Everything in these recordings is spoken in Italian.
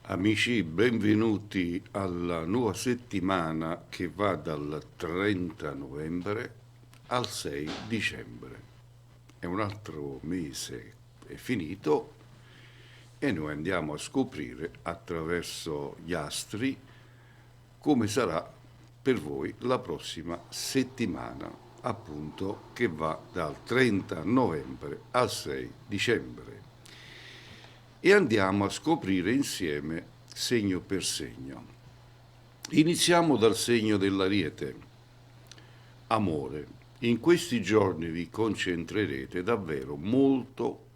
Amici, benvenuti alla nuova settimana che va dal 30 novembre al 6 dicembre. È un altro mese, è finito e noi andiamo a scoprire attraverso gli astri come sarà per voi la prossima settimana, appunto che va dal 30 novembre al 6 dicembre. E andiamo a scoprire insieme segno per segno. Iniziamo dal segno dell'Ariete. Amore. In questi giorni vi concentrerete davvero molto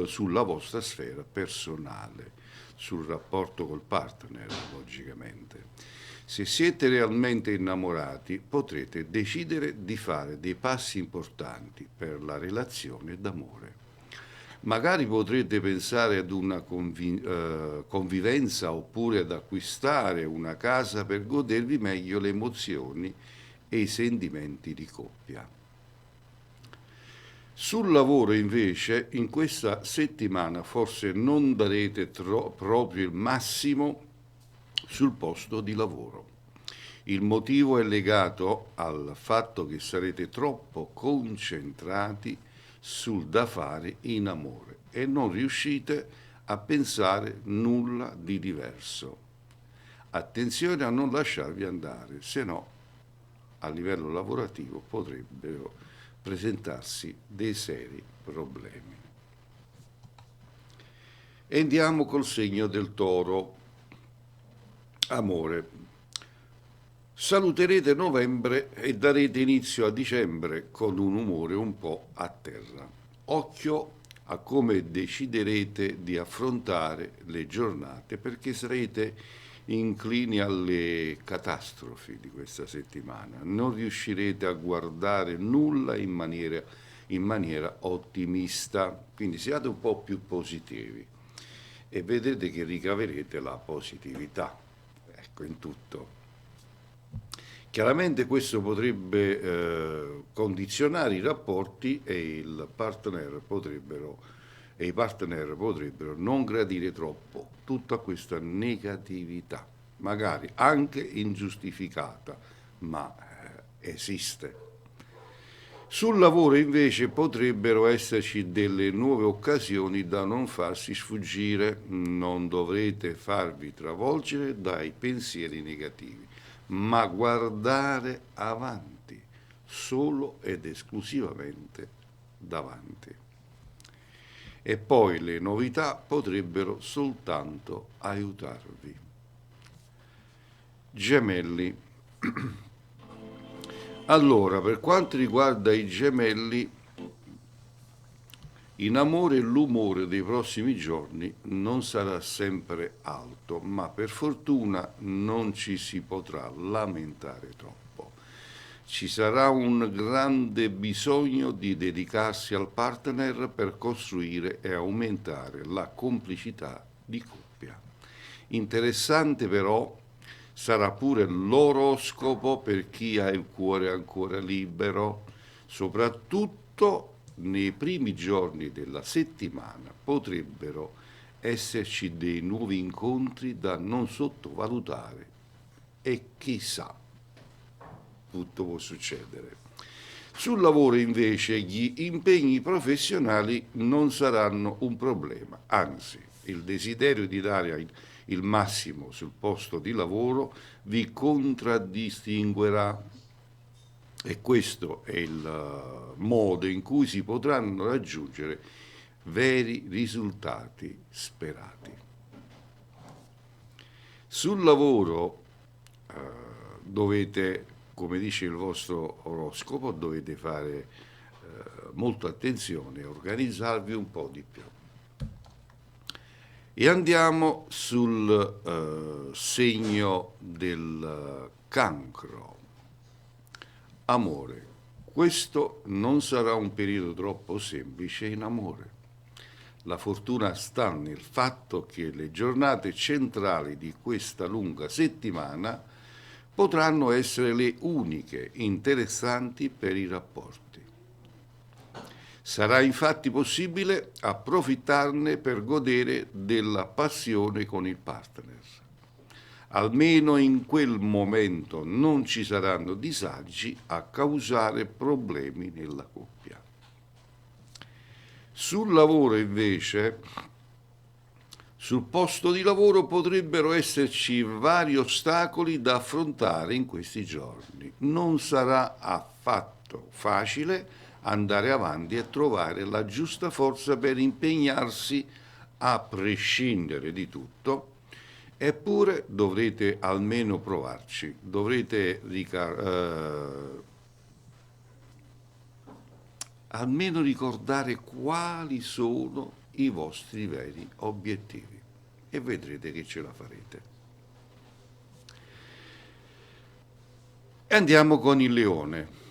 sulla vostra sfera personale, sul rapporto col partner, logicamente. Se siete realmente innamorati, potrete decidere di fare dei passi importanti per la relazione d'amore. Magari potrete pensare ad una convivenza oppure ad acquistare una casa per godervi meglio le emozioni e i sentimenti di coppia. Sul lavoro invece in questa settimana forse non darete proprio il massimo sul posto di lavoro. Il motivo è legato al fatto che sarete troppo concentrati sul da fare in amore e non riuscite a pensare nulla di diverso. Attenzione a non lasciarvi andare, se no a livello lavorativo potrebbero presentarsi dei seri problemi. E andiamo col segno del Toro. Amore. Saluterete novembre e darete inizio a dicembre con un umore un po' a terra. Occhio a come deciderete di affrontare le giornate perché sarete inclini alle catastrofi di questa settimana. Non riuscirete a guardare nulla in maniera ottimista, quindi siate un po' più positivi e vedrete che ricaverete la positività. Ecco, in tutto. Chiaramente questo potrebbe condizionare i rapporti e i partner potrebbero non gradire troppo tutta questa negatività, magari anche ingiustificata, ma esiste. Sul lavoro invece potrebbero esserci delle nuove occasioni da non farsi sfuggire, non dovrete farvi travolgere dai pensieri negativi, ma guardare avanti, solo ed esclusivamente davanti. E poi le novità potrebbero soltanto aiutarvi. Gemelli. Allora, per quanto riguarda i gemelli, in amore l'umore dei prossimi giorni non sarà sempre alto, ma per fortuna non ci si potrà lamentare troppo. Ci sarà un grande bisogno di dedicarsi al partner per costruire e aumentare la complicità di coppia. Interessante però sarà pure l'oroscopo per chi ha il cuore ancora libero, soprattutto nei primi giorni della settimana potrebbero esserci dei nuovi incontri da non sottovalutare e chissà, tutto può succedere. Sul lavoro invece gli impegni professionali non saranno un problema, anzi il desiderio di dare il massimo sul posto di lavoro vi contraddistinguerà e questo è il modo in cui si potranno raggiungere veri risultati sperati. Sul lavoro dovete, come dice il vostro oroscopo, dovete fare molta attenzione e organizzarvi un po' di più. E andiamo sul segno del Cancro. Amore. Questo non sarà un periodo troppo semplice in amore. La fortuna sta nel fatto che le giornate centrali di questa lunga settimana potranno essere le uniche interessanti per i rapporti. Sarà infatti possibile approfittarne per godere della passione con il partner. Almeno in quel momento non ci saranno disagi a causare problemi nella coppia. Sul lavoro invece, sul posto di lavoro potrebbero esserci vari ostacoli da affrontare in questi giorni. Non sarà affatto facile andare avanti e trovare la giusta forza per impegnarsi a prescindere di tutto, eppure dovrete almeno provarci, dovrete almeno ricordare quali sono i vostri veri obiettivi e vedrete che ce la farete. E andiamo con il leone.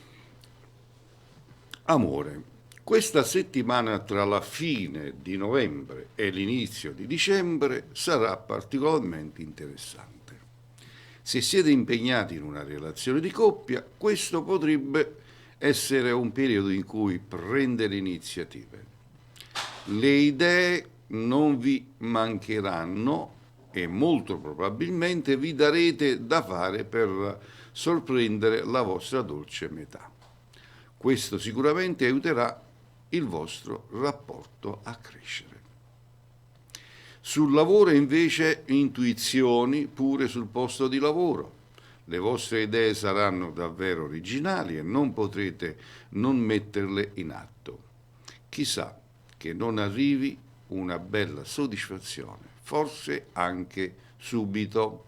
Amore. Questa settimana tra la fine di novembre e l'inizio di dicembre sarà particolarmente interessante. Se siete impegnati in una relazione di coppia, questo potrebbe essere un periodo in cui prendere iniziative. Le idee non vi mancheranno e molto probabilmente vi darete da fare per sorprendere la vostra dolce metà. Questo sicuramente aiuterà il vostro rapporto a crescere. Sul lavoro invece intuizioni pure sul posto di lavoro. Le vostre idee saranno davvero originali e non potrete non metterle in atto. Chissà che non arrivi una bella soddisfazione, forse anche subito.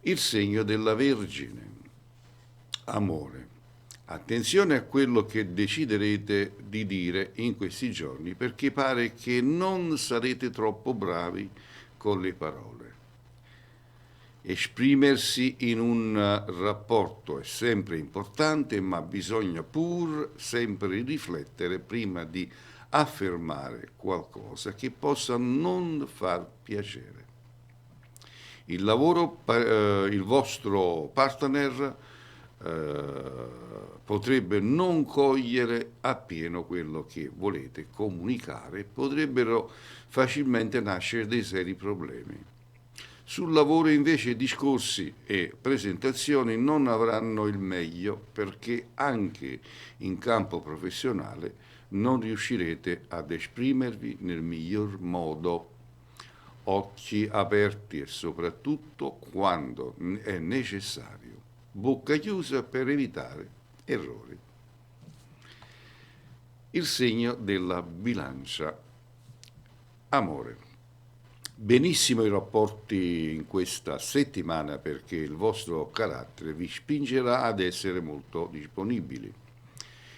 Il segno della Vergine. Amore. Attenzione a quello che deciderete di dire in questi giorni, perché pare che non sarete troppo bravi con le parole. Esprimersi in un rapporto è sempre importante, ma bisogna pur sempre riflettere prima di affermare qualcosa che possa non far piacere. Il vostro partner potrebbe non cogliere appieno quello che volete comunicare, potrebbero facilmente nascere dei seri problemi. Sul lavoro invece discorsi e presentazioni non avranno il meglio perché anche in campo professionale non riuscirete ad esprimervi nel miglior modo. Occhi aperti e soprattutto quando è necessario. Bocca chiusa per evitare errori. Il segno della bilancia. Amore. Benissimo i rapporti in questa settimana perché il vostro carattere vi spingerà ad essere molto disponibili.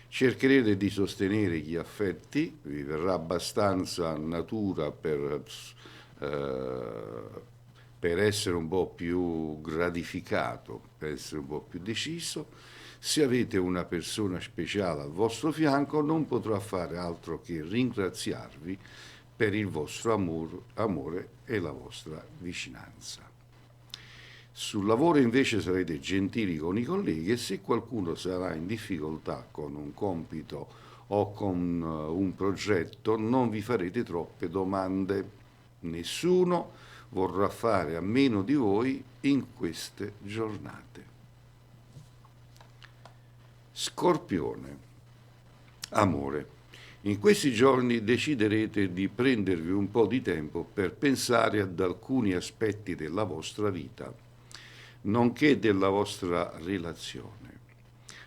Cercherete di sostenere gli affetti, vi verrà abbastanza natura per essere un po' più gratificato, per essere un po' più deciso. Se avete una persona speciale al vostro fianco, non potrà fare altro che ringraziarvi per il vostro amore e la vostra vicinanza. Sul lavoro invece sarete gentili con i colleghi e se qualcuno sarà in difficoltà con un compito o con un progetto, non vi farete troppe domande. Nessuno vorrà fare a meno di voi in queste giornate. Scorpione. Amore. In questi giorni deciderete di prendervi un po' di tempo per pensare ad alcuni aspetti della vostra vita, nonché della vostra relazione.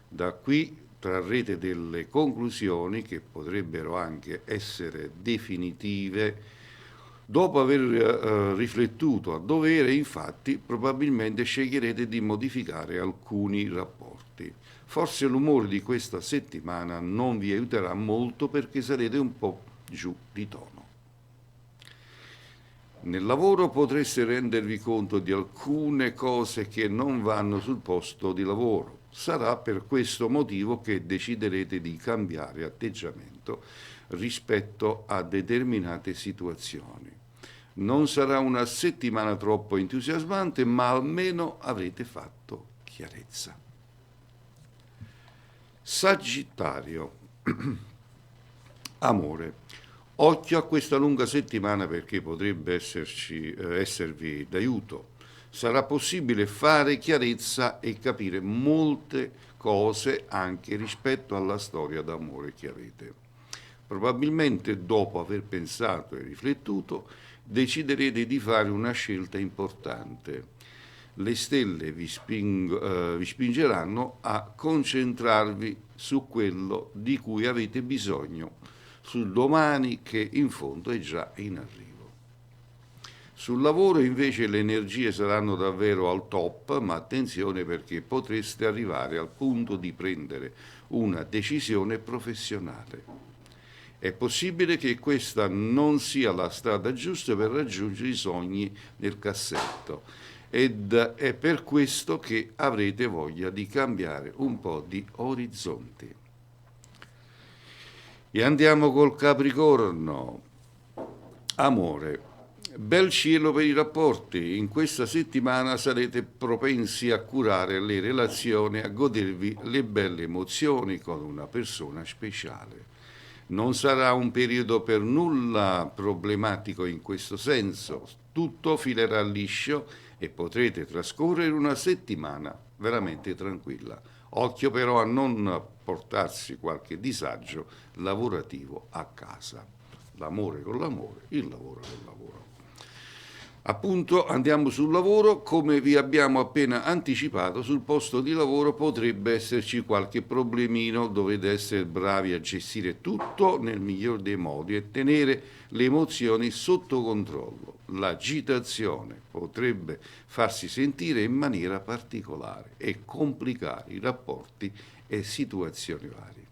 Da qui trarrete delle conclusioni che potrebbero anche essere definitive. Dopo aver riflettuto a dovere, infatti, probabilmente sceglierete di modificare alcuni rapporti. Forse l'umore di questa settimana non vi aiuterà molto perché sarete un po' giù di tono. Nel lavoro potreste rendervi conto di alcune cose che non vanno sul posto di lavoro. Sarà per questo motivo che deciderete di cambiare atteggiamento rispetto a determinate situazioni. Non sarà una settimana troppo entusiasmante, ma almeno avrete fatto chiarezza. Sagittario, amore. Occhio a questa lunga settimana perché potrebbe esservi d'aiuto. Sarà possibile fare chiarezza e capire molte cose anche rispetto alla storia d'amore che avete. Probabilmente dopo aver pensato e riflettuto deciderete di fare una scelta importante. Le stelle vi spingeranno a concentrarvi su quello di cui avete bisogno, sul domani che in fondo è già in arrivo. Sul lavoro invece le energie saranno davvero al top, ma attenzione perché potreste arrivare al punto di prendere una decisione professionale. È possibile che questa non sia la strada giusta per raggiungere i sogni nel cassetto ed è per questo che avrete voglia di cambiare un po' di orizzonti. E andiamo col Capricorno. Amore. Bel cielo per i rapporti. In questa settimana sarete propensi a curare le relazioni, a godervi le belle emozioni con una persona speciale. Non sarà un periodo per nulla problematico in questo senso, tutto filerà liscio e potrete trascorrere una settimana veramente tranquilla. Occhio però a non portarsi qualche disagio lavorativo a casa. L'amore con l'amore, il lavoro col lavoro. Appunto andiamo sul lavoro, come vi abbiamo appena anticipato, sul posto di lavoro potrebbe esserci qualche problemino, dovete essere bravi a gestire tutto nel miglior dei modi e tenere le emozioni sotto controllo. L'agitazione potrebbe farsi sentire in maniera particolare e complicare i rapporti e situazioni varie.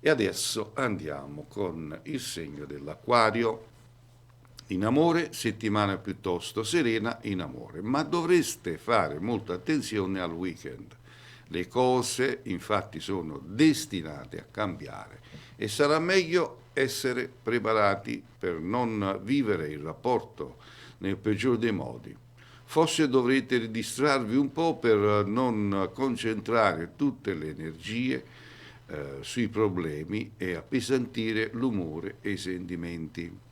E adesso andiamo con il segno dell'Acquario. In amore, settimana piuttosto serena in amore, ma dovreste fare molta attenzione al weekend. Le cose infatti sono destinate a cambiare e sarà meglio essere preparati per non vivere il rapporto nel peggior dei modi. Forse dovrete distrarvi un po' per non concentrare tutte le energie sui problemi e appesantire l'umore e i sentimenti.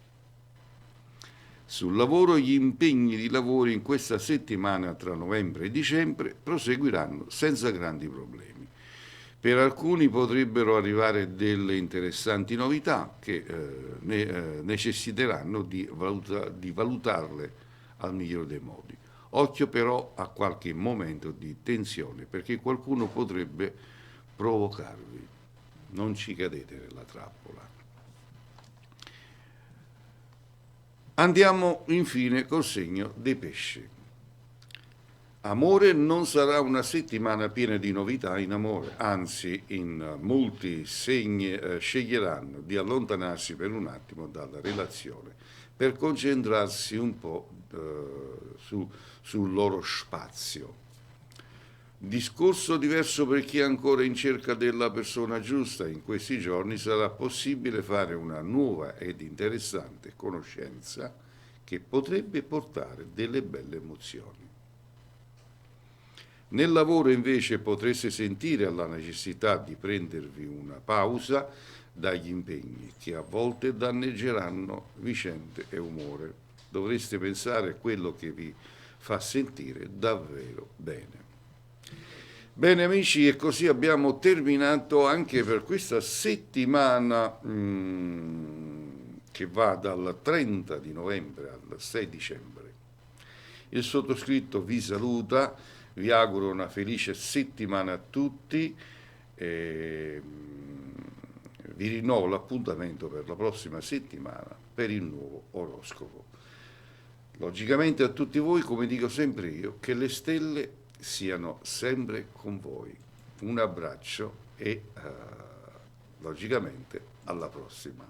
Sul lavoro gli impegni di lavoro in questa settimana tra novembre e dicembre proseguiranno senza grandi problemi. Per alcuni potrebbero arrivare delle interessanti novità che necessiteranno di valutarle al miglior dei modi. Occhio però a qualche momento di tensione perché qualcuno potrebbe provocarvi. Non ci cadete nella trappola. Andiamo infine col segno dei pesci. Amore, non sarà una settimana piena di novità in amore, anzi in molti segni sceglieranno di allontanarsi per un attimo dalla relazione per concentrarsi un po' sul loro spazio. Discorso diverso per chi è ancora in cerca della persona giusta. In questi giorni sarà possibile fare una nuova ed interessante conoscenza che potrebbe portare delle belle emozioni. Nel lavoro invece potreste sentire la necessità di prendervi una pausa dagli impegni che a volte danneggeranno vicende e umore. Dovreste pensare a quello che vi fa sentire davvero bene. Bene amici, e così abbiamo terminato anche per questa settimana che va dal 30 di novembre al 6 dicembre. Il sottoscritto vi saluta, vi auguro una felice settimana a tutti e vi rinnovo l'appuntamento per la prossima settimana per il nuovo oroscopo. Logicamente a tutti voi, come dico sempre io, che le stelle siano sempre con voi. Un abbraccio e logicamente alla prossima.